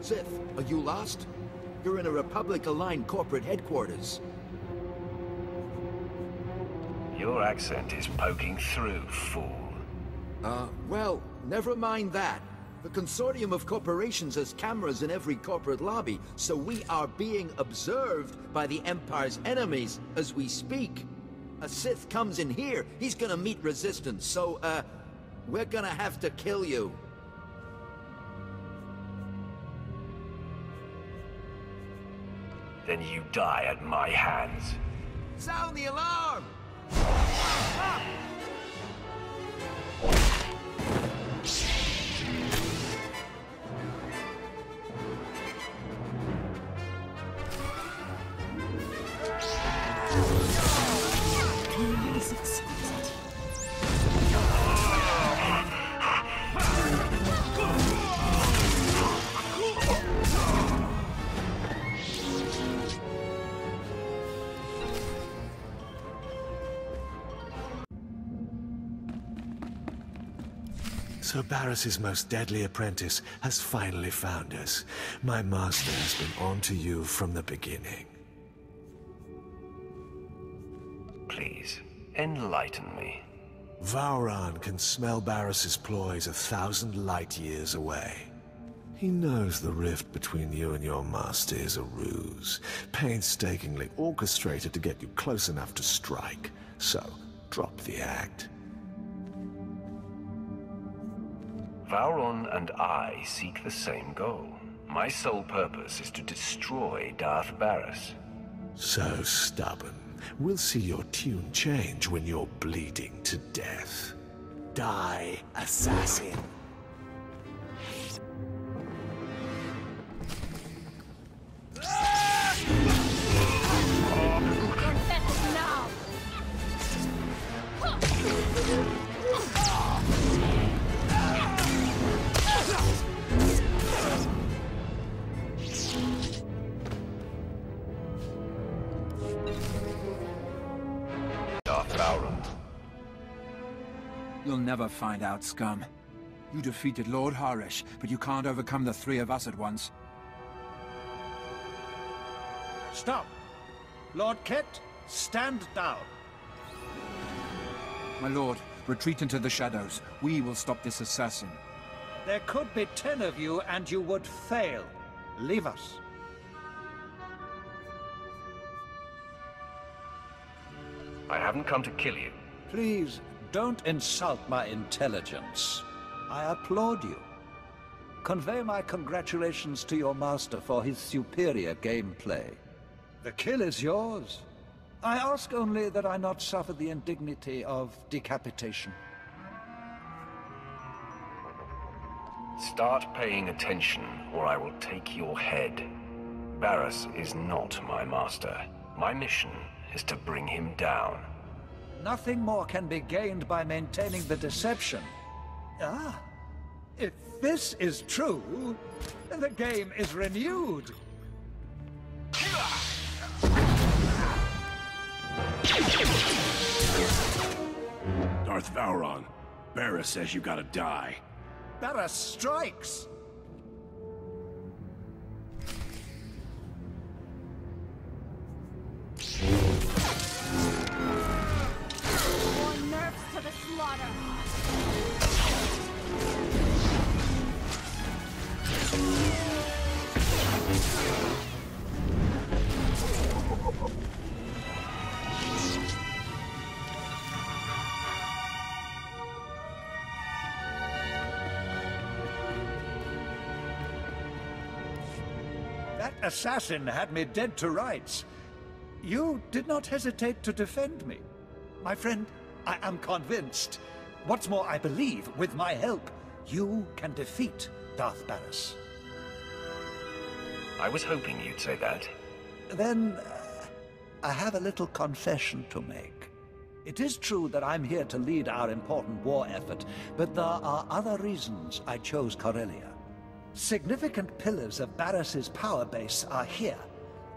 Sith, are you lost? You're in a Republic-aligned corporate headquarters. Your accent is poking through, fool. Well, never mind that. The consortium of corporations has cameras in every corporate lobby, so we are being observed by the Empire's enemies as we speak. A Sith comes in here, he's gonna meet resistance, so, we're gonna have to kill you. Then you die at my hands. Sound the alarm! So Baras's most deadly apprentice has finally found us. My master has been on to you from the beginning. Please, enlighten me. Vauran can smell Baras's ploys 1,000 light years away. He knows the rift between you and your master is a ruse, painstakingly orchestrated to get you close enough to strike. So, drop the act. Vauran and I seek the same goal. My sole purpose is to destroy Darth Baras. So stubborn. We'll see your tune change when you're bleeding to death. Die, assassin. You'll never find out, scum. You defeated Lord Harish, but you can't overcome the three of us at once. Stop! Lord Ket, stand down. My lord, retreat into the shadows. We will stop this assassin. There could be 10 of you and you would fail. Leave us. I haven't come to kill you. Please, don't insult my intelligence. I applaud you. Convey my congratulations to your master for his superior gameplay. The kill is yours. I ask only that I not suffer the indignity of decapitation. Start paying attention, or I will take your head. Baras is not my master. My mission is to bring him down. Nothing more can be gained by maintaining the deception. Ah, if this is true, then the game is renewed. Darth Vauran, Baras says you gotta die. Baras strikes! More nerfs to the slaughter! That assassin had me dead to rights. You did not hesitate to defend me. My friend, I am convinced. What's more, I believe, with my help, you can defeat Darth Baras. I was hoping you'd say that. Then, I have a little confession to make. It is true that I'm here to lead our important war effort, but there are other reasons I chose Corellia. Significant pillars of Baras's power base are here,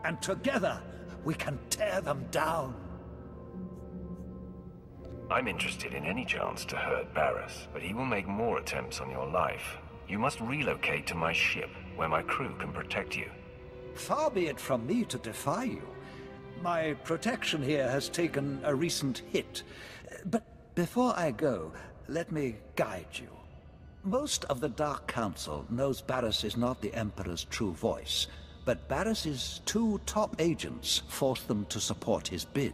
and together we can tear them down. I'm interested in any chance to hurt Baras, but he will make more attempts on your life. You must relocate to my ship, where my crew can protect you. Far be it from me to defy you. My protection here has taken a recent hit. But before I go, let me guide you. Most of the Dark Council knows Baras is not the Emperor's true voice, but Baras's two top agents forced them to support his bid.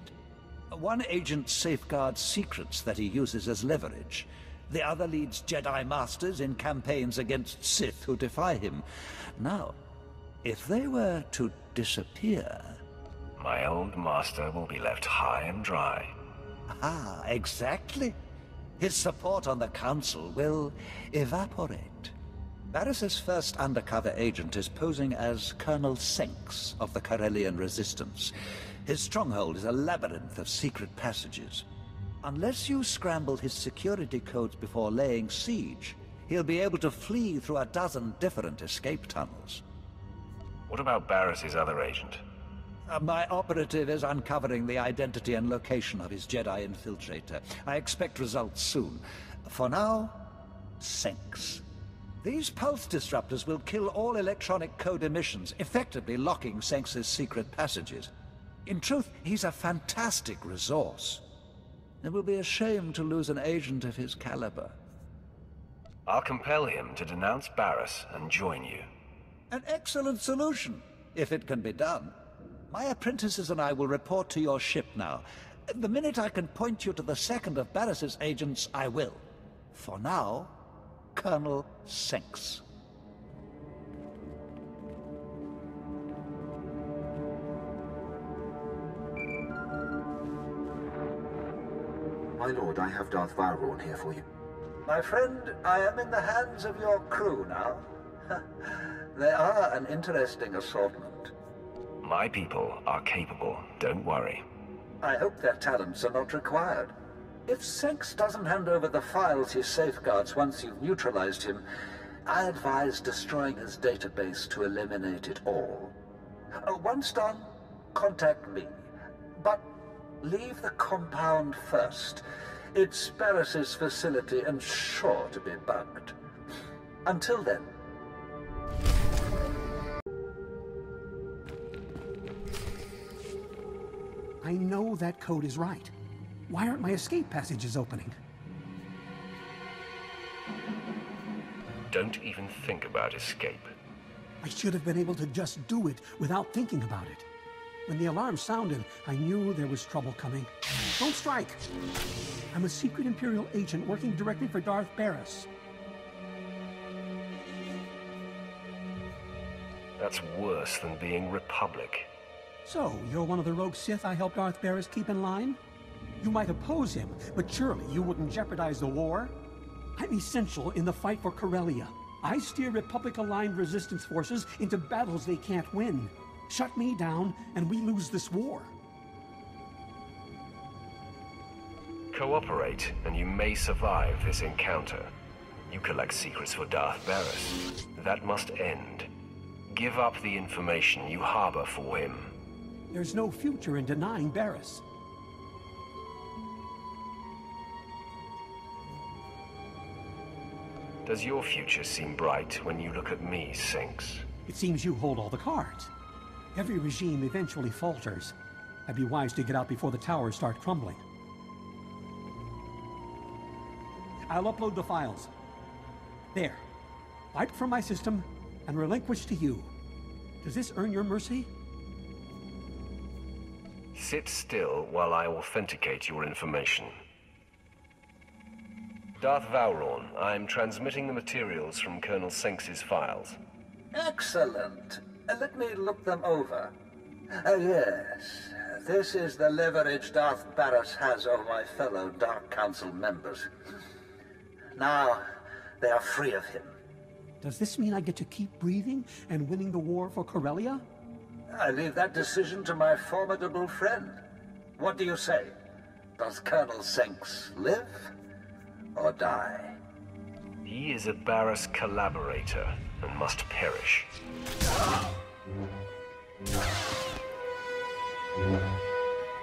One agent safeguards secrets that he uses as leverage. The other leads Jedi Masters in campaigns against Sith who defy him. Now, if they were to disappear... My old master will be left high and dry. Ah, exactly. His support on the Council will evaporate. Baras's first undercover agent is posing as Colonel Senks of the Corellian Resistance. His stronghold is a labyrinth of secret passages. Unless you scramble his security codes before laying siege, he'll be able to flee through a dozen different escape tunnels. What about Baras's other agent? My operative is uncovering the identity and location of his Jedi infiltrator. I expect results soon. For now, Senks. These pulse disruptors will kill all electronic code emissions, effectively locking Senks' secret passages. In truth, he's a fantastic resource. It will be a shame to lose an agent of his caliber. I'll compel him to denounce Baras and join you. An excellent solution, if it can be done. My apprentices and I will report to your ship now. The minute I can point you to the second of Baras's agents, I will. For now, Colonel Senks. My lord, I have Darth Vowrawn here for you. My friend, I am in the hands of your crew now. They are an interesting assortment. My people are capable, don't worry. I hope their talents are not required. If Senks doesn't hand over the files he safeguards once you've neutralized him, I advise destroying his database to eliminate it all. Once done, contact me. But leave the compound first. It's Baras's facility and sure to be bugged. Until then. I know that code is right. Why aren't my escape passages opening? Don't even think about escape. I should have been able to just do it without thinking about it. When the alarm sounded, I knew there was trouble coming. Don't strike! I'm a secret Imperial agent working directly for Darth Baras. That's worse than being Republic. So, you're one of the rogue Sith I helped Darth Baras keep in line? You might oppose him, but surely you wouldn't jeopardize the war? I'm essential in the fight for Corellia. I steer Republic-aligned resistance forces into battles they can't win. Shut me down, and we lose this war. Cooperate, and you may survive this encounter. You collect secrets for Darth Baras. That must end. Give up the information you harbor for him. There's no future in denying Baras. Does your future seem bright when you look at me, Senks? It seems you hold all the cards. Every regime eventually falters. I'd be wise to get out before the towers start crumbling. I'll upload the files. There. Wiped from my system and relinquished to you. Does this earn your mercy? Sit still while I authenticate your information. Darth Vowrawn, I'm transmitting the materials from Colonel Senks' files. Excellent. Let me look them over. Yes. This is the leverage Darth Baras has over my fellow Dark Council members. Now, they are free of him. Does this mean I get to keep breathing and winning the war for Corellia? I leave that decision to my formidable friend. What do you say? Does Colonel Senks live or die? He is a Baras collaborator and must perish.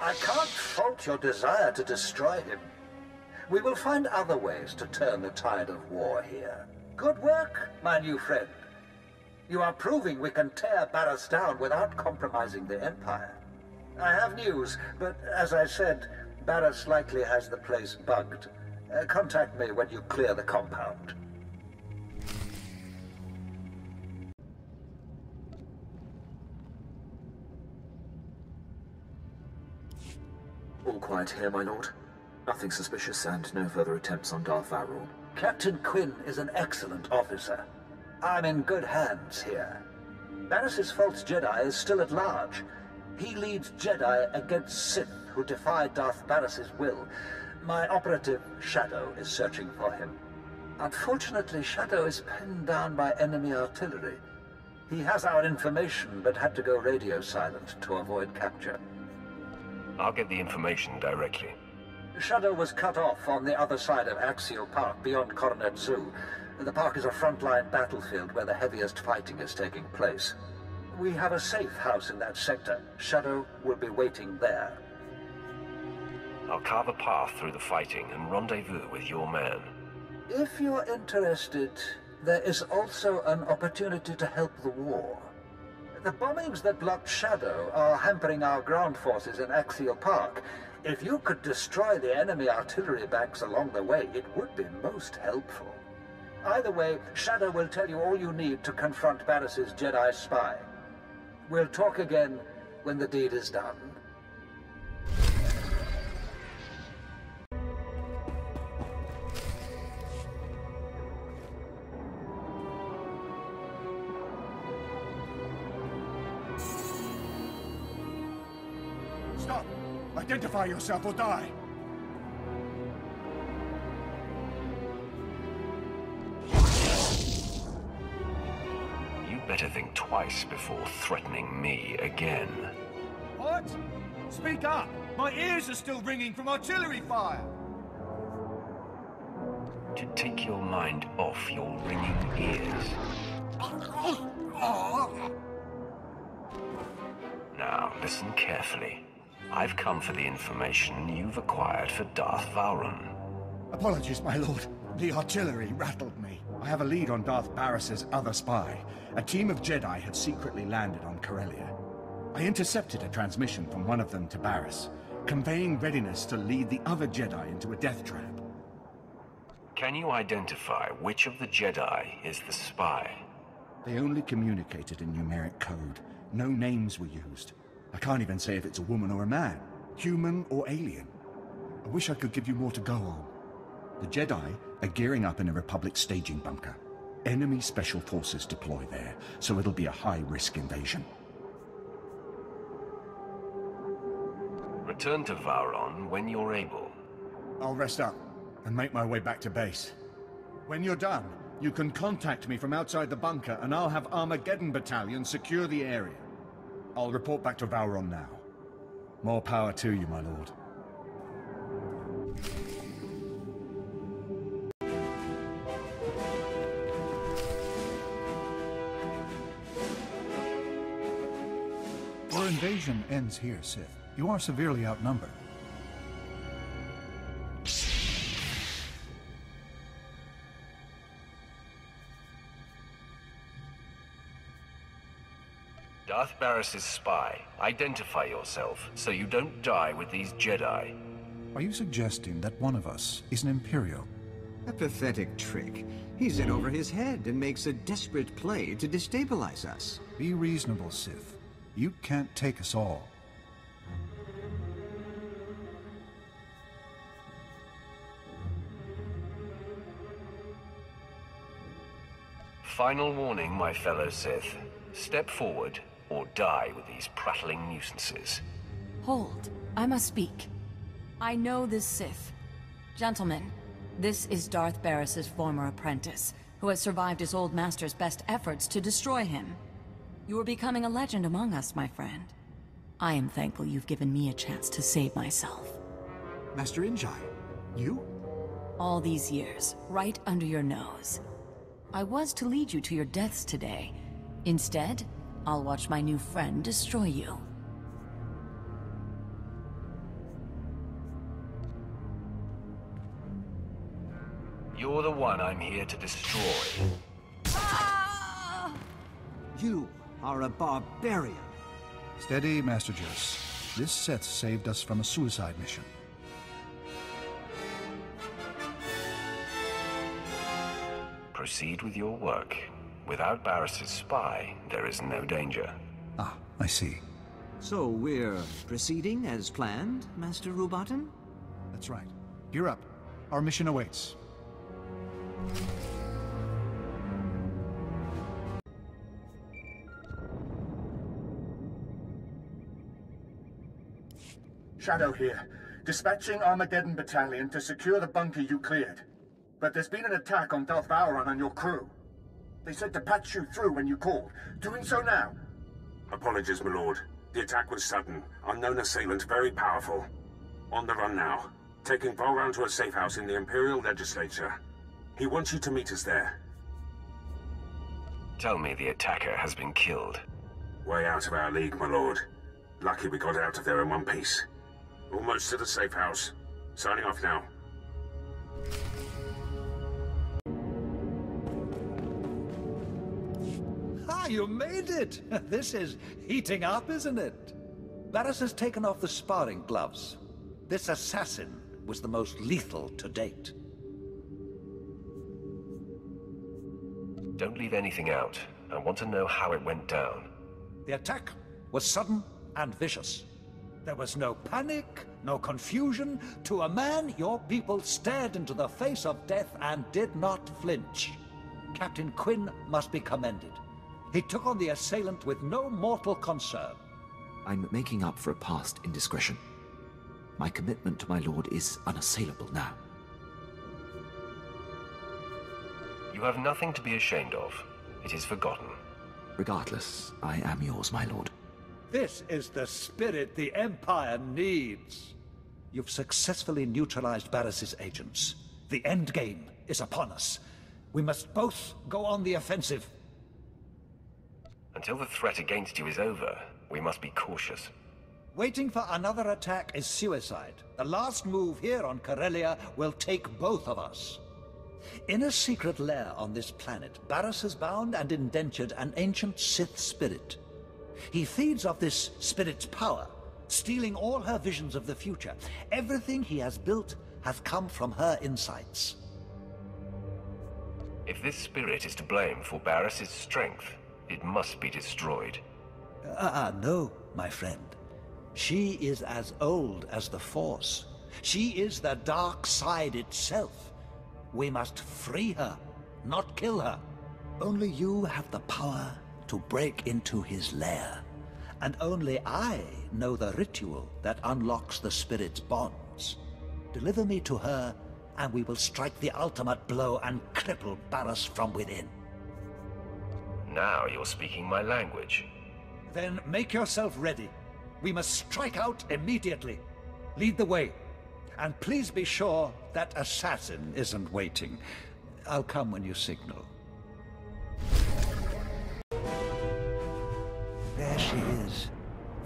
I can't fault your desire to destroy him. We will find other ways to turn the tide of war here. Good work, my new friend. You are proving we can tear Baras down without compromising the Empire. I have news, but as I said, Baras likely has the place bugged. Contact me when you clear the compound. All quiet here, my lord. Nothing suspicious and no further attempts on Darth Varon. Captain Quinn is an excellent officer. I'm in good hands here. Baras's false Jedi is still at large. He leads Jedi against Sith who defy Darth Baras's will. My operative, Shadow, is searching for him. Unfortunately, Shadow is pinned down by enemy artillery. He has our information, but had to go radio silent to avoid capture. I'll get the information directly. Shadow was cut off on the other side of Axial Park, beyond Coronet Zoo. The park is a frontline battlefield where the heaviest fighting is taking place. We have a safe house in that sector. Shadow will be waiting there. I'll carve a path through the fighting and rendezvous with your man. If you're interested, there is also an opportunity to help the war. The bombings that blocked Shadow are hampering our ground forces in Axial Park. If you could destroy the enemy artillery banks along the way, it would be most helpful. Either way, Shadow will tell you all you need to confront Baras's Jedi spy. We'll talk again when the deed is done. Stop! Identify yourself or die! Better think twice before threatening me again. What? Speak up! My ears are still ringing from artillery fire! To take your mind off your ringing ears. Now, listen carefully. I've come for the information you've acquired for Darth Varon. Apologies, my lord. The artillery rattled me. I have a lead on Darth Baras's other spy. A team of Jedi had secretly landed on Corellia. I intercepted a transmission from one of them to Baras, conveying readiness to lead the other Jedi into a death trap. Can you identify which of the Jedi is the spy? They only communicated in numeric code. No names were used. I can't even say if it's a woman or a man, human or alien. I wish I could give you more to go on. The Jedi are gearing up in a Republic staging bunker. Enemy special forces deploy there, so it'll be a high-risk invasion. Return to Varon when you're able. I'll rest up and make my way back to base. When you're done, you can contact me from outside the bunker and I'll have Armageddon Battalion secure the area. I'll report back to Varon now. More power to you, my lord. Your invasion ends here, Sith. You are severely outnumbered. Darth Baras's spy. Identify yourself, so you don't die with these Jedi. Are you suggesting that one of us is an Imperial? A pathetic trick. He's in over his head and makes a desperate play to destabilize us. Be reasonable, Sith. You can't take us all. Final warning, my fellow Sith. Step forward, or die with these prattling nuisances. Hold. I must speak. I know this Sith. Gentlemen, this is Darth Baras's former apprentice, who has survived his old master's best efforts to destroy him. You are becoming a legend among us, my friend. I am thankful you've given me a chance to save myself. Master Injai, you? All these years, right under your nose. I was to lead you to your deaths today. Instead, I'll watch my new friend destroy you. You're the one I'm here to destroy. You are a barbarian. Steady, Master Jus. This Sith saved us from a suicide mission. Proceed with your work. Without Baras's spy, there is no danger. Ah, I see. So we're proceeding as planned, Master Rubaten? That's right. Gear up. Our mission awaits. Shadow here. Dispatching Armageddon Battalion to secure the bunker you cleared. But there's been an attack on Darth Vowron and your crew. They said to patch you through when you called. Doing so now. Apologies, my lord. The attack was sudden. Unknown assailant, very powerful. On the run now. Taking Vowron to a safe house in the Imperial Legislature. He wants you to meet us there. Tell me the attacker has been killed. Way out of our league, my lord. Lucky we got out of there in one piece. Almost to the safe house. Signing off now. Ah, you made it! This is heating up, isn't it? Baras has taken off the sparring gloves. This assassin was the most lethal to date. Don't leave anything out. I want to know how it went down. The attack was sudden and vicious. There was no panic, no confusion. To a man, your people stared into the face of death and did not flinch. Captain Quinn must be commended. He took on the assailant with no mortal concern. I'm making up for a past indiscretion. My commitment to my lord is unassailable now. You have nothing to be ashamed of. It is forgotten. Regardless, I am yours, my lord. This is the spirit the Empire needs. You've successfully neutralized Baras's agents. The end game is upon us. We must both go on the offensive. Until the threat against you is over, we must be cautious. Waiting for another attack is suicide. The last move here on Corellia will take both of us. In a secret lair on this planet, Baras has bound and indentured an ancient Sith spirit. He feeds off this spirit's power, stealing all her visions of the future. Everything he has built has come from her insights. If this spirit is to blame for Baras's strength, it must be destroyed. No, my friend. She is as old as the Force. She is the dark side itself. We must free her, not kill her. Only you have the power to break into his lair. And only I know the ritual that unlocks the spirit's bonds. Deliver me to her, and we will strike the ultimate blow and cripple Baras from within. Now you're speaking my language. Then make yourself ready. We must strike out immediately. Lead the way. And please be sure that assassin isn't waiting. I'll come when you signal. There she is,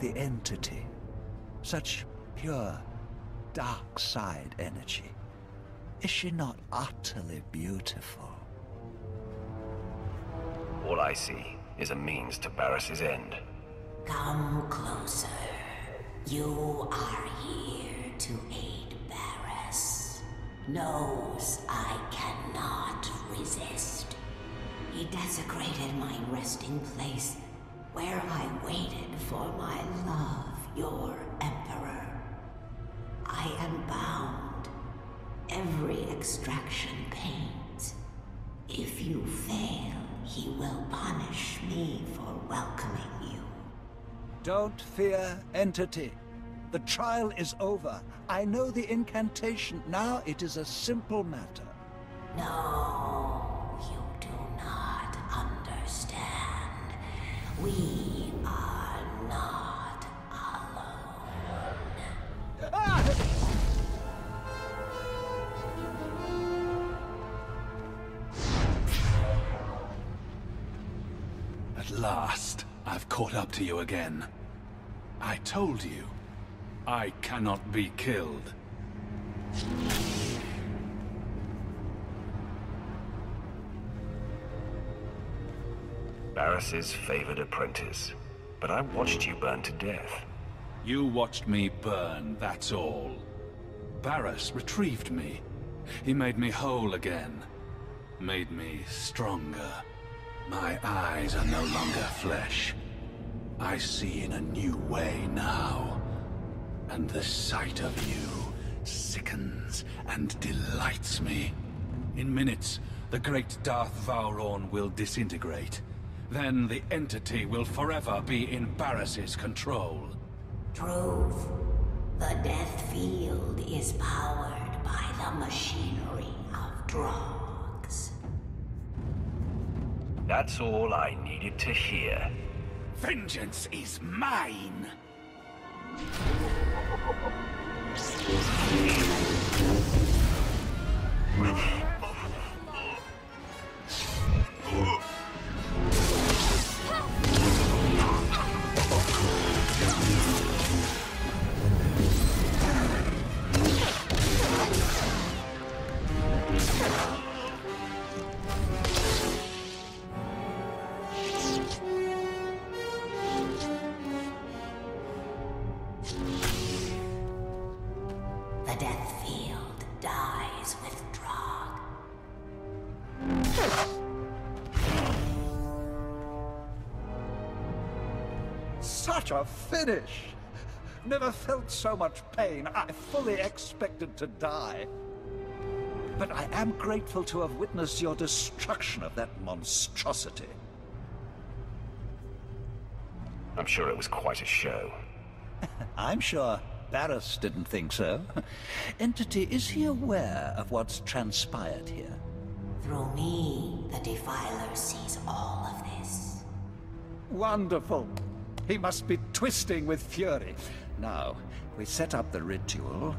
the entity. Such pure, dark side energy. Is she not utterly beautiful? All I see is a means to Baras's end. Come closer. You are here to aid Baras. Knows I cannot resist. He desecrated my resting place, where I waited for my love, your Emperor. I am bound. Every extraction pains. If you fail, he will punish me for welcoming you. Don't fear, entity. The trial is over. I know the incantation. Now it is a simple matter. No, you do not understand. We are not alone. At last, I've caught up to you again. I told you, I cannot be killed. Baras's favored apprentice. But I watched you burn to death. You watched me burn, that's all. Baras retrieved me. He made me whole again. Made me stronger. My eyes are no longer flesh. I see in a new way now. And the sight of you sickens and delights me. In minutes, the great Darth Vowrawn will disintegrate. Then the entity will forever be in Baras's control. Truth. The Death Field is powered by the machinery of drugs. That's all I needed to hear. Vengeance is mine! The Death Field dies with Drog. Such a finish! Never felt so much pain. I fully expected to die. But I am grateful to have witnessed your destruction of that monstrosity. I'm sure it was quite a show. I'm sure Baras didn't think so. Entity, is he aware of what's transpired here? Through me, the Defiler sees all of this. Wonderful. He must be twisting with fury. Now, we set up the ritual.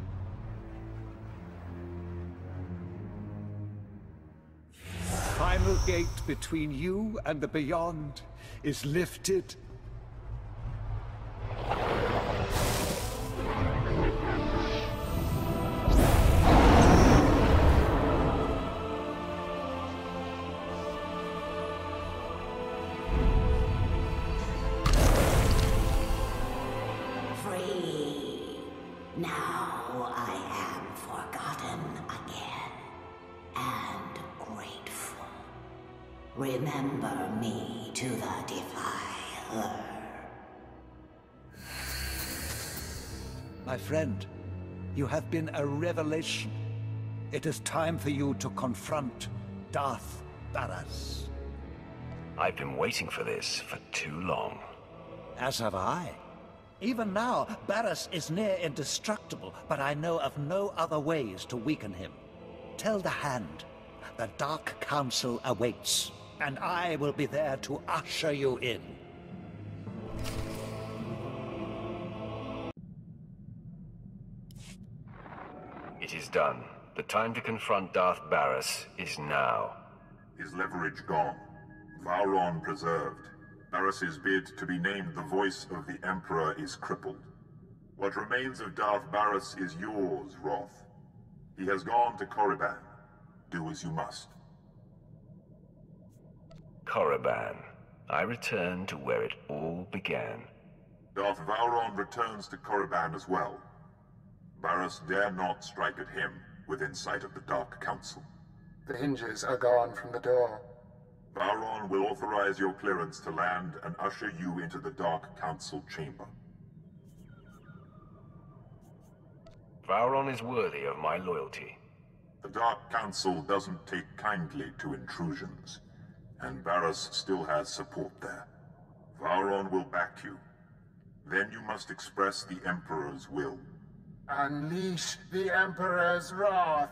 Final gate between you and the beyond is lifted. Free. Now I am forgotten again. And grateful. Remember me to the Defiler. My friend, you have been a revelation. It is time for you to confront Darth Baras. I've been waiting for this for too long. As have I. Even now, Baras is near indestructible, but I know of no other ways to weaken him. Tell the Hand, the Dark Council awaits, and I will be there to usher you in. It is done. The time to confront Darth Baras is now. His leverage gone. Vowrawn preserved. Baras's bid to be named the voice of the Emperor is crippled. What remains of Darth Baras is yours, Roth. He has gone to Korriban. Do as you must. Korriban. I return to where it all began. Darth Vowrawn returns to Korriban as well. Baras dare not strike at him within sight of the Dark Council. The hinges are gone from the door. Vowrawn will authorize your clearance to land and usher you into the Dark Council chamber. Vowrawn is worthy of my loyalty. The Dark Council doesn't take kindly to intrusions, and Baras still has support there. Vowrawn will back you. Then you must express the Emperor's will. Unleash the Emperor's wrath!